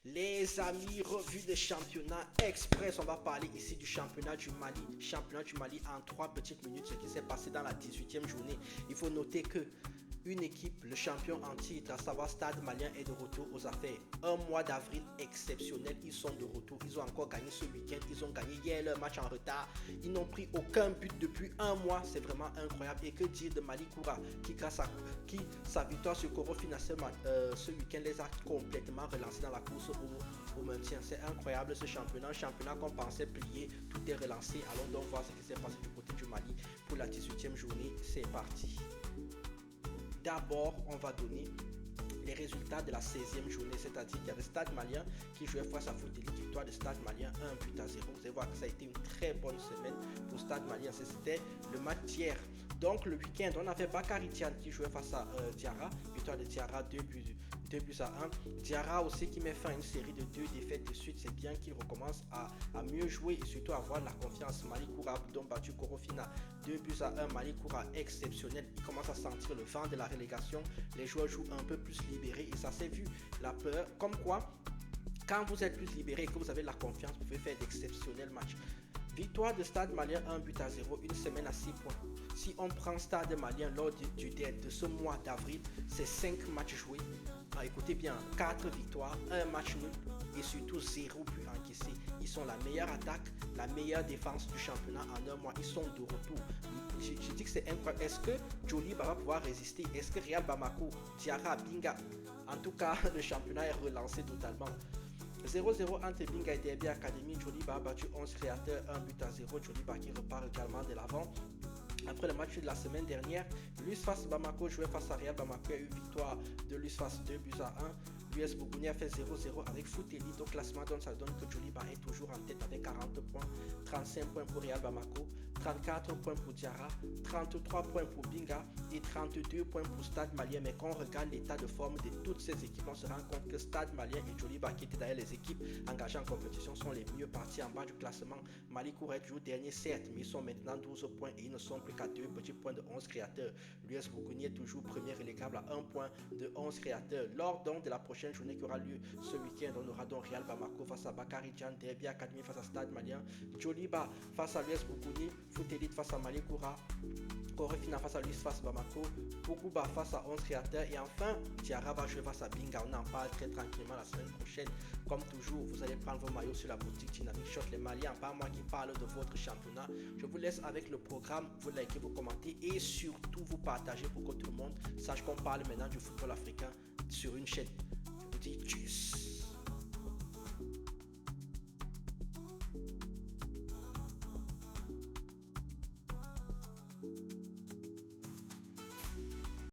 Les amis, revue de championnat express. On va parler ici du championnat du Mali. Championnat du Mali en 3 petites minutes, ce qui s'est passé dans la 18e journée. Il faut noter que une équipe, le champion en titre, à savoir Stade Malien, est de retour aux affaires. Un mois d'avril exceptionnel, ils sont de retour. Ils ont encore gagné ce week-end. Ils ont gagné hier leur match en retard. Ils n'ont pris aucun but depuis un mois. C'est vraiment incroyable. Et que dire de Mali Koura, qui sa victoire sur Corofina ce week-end les a complètement relancés dans la course au maintien. C'est incroyable ce championnat. Un championnat qu'on pensait plier. Tout est relancé. Allons donc voir ce qui s'est passé du côté du Mali pour la 18e journée. C'est parti. D'abord, on va donner les résultats de la 16e journée, c'est-à-dire qu'il y avait Stade Malien qui jouait face à Foot Elite, victoire de Stade Malien 1-0. Vous allez voir que ça a été une très bonne semaine pour Stade Malien. C'était le match d'hier. Donc le week-end, on avait Bakary Tian qui jouait face à Diarra, victoire de Diarra 2 buts à 1. Diarra aussi qui met fin à une série de 2 défaites de suite. C'est bien qu'il recommence à mieux jouer et surtout à avoir la confiance. Mali Koura dont battu Corofina 2 buts à 1. Mali Koura exceptionnel. Il commence à sentir le vent de la relégation. Les joueurs jouent un peu plus libérés et ça s'est vu. La peur, comme quoi, quand vous êtes plus libéré et que vous avez la confiance, vous pouvez faire d'exceptionnels matchs. Victoire de Stade Malien 1-0, une semaine à 6 points. Si on prend Stade Malien lors de ce mois d'avril, c'est 5 matchs joués. Écoutez bien, 4 victoires, 1 match nul et surtout 0 but encaissé. Ils sont la meilleure attaque, la meilleure défense du championnat en un mois. Ils sont de retour. Je dis que c'est incroyable. Est-ce que Djoliba va pouvoir résister? Est-ce que Real Bamako, Diarra, Binga? En tout cas, le championnat est relancé totalement. 0-0 entre Binga et Derby Academy. Djoliba a battu 11 créateurs, 1-0. Djoliba qui repart également de l'avant. Après le match de la semaine dernière, l'USFAS Bamako jouait face à Real Bamako. Il y a eu victoire de l'USFAS 2 buts à 1. L'US Bourgogne a fait 0-0 avec Foot Elite au classement, donc ça donne que Djoliba est toujours en tête avec 40 points, 35 points pour Real Bamako, 34 points pour Diarra, 33 points pour Binga et 32 points pour Stade Malien. Mais quand on regarde l'état de forme de toutes ces équipes, on se rend compte que Stade Malien et Djoliba, qui étaient d'ailleurs les équipes engagées en compétition, sont les mieux partis en bas du classement. Mali Koura est toujours dernier certes, mais ils sont maintenant 12 points et ils ne sont plus qu'à 2 petits points de 11 créateurs. L'US Bourgogne est toujours premier relégable à 1 point de 11 créateurs. Lors donc de la prochaine journée qui aura lieu ce week-end, on aura donc Real Bamako face à Bakary Tian, Derby Academy face à Stade Malien, Djoliba face à l'US Bourgogne, Foot Elite face à Mali Koura, Corofina face à l'USFAS Bamako, Pokuba face à 11 créateurs et enfin Diarra va jouer face à Binga. On en parle très tranquillement la semaine prochaine. Comme toujours, vous allez prendre vos maillots sur la boutique Dynamic Shot Les Maliens, pas moi qui parle de votre championnat. Je vous laisse avec le programme, vous likez, vous commentez et surtout vous partagez pour que tout le monde sache qu'on parle maintenant du football africain sur une chaîne. Je vous dis tchuss.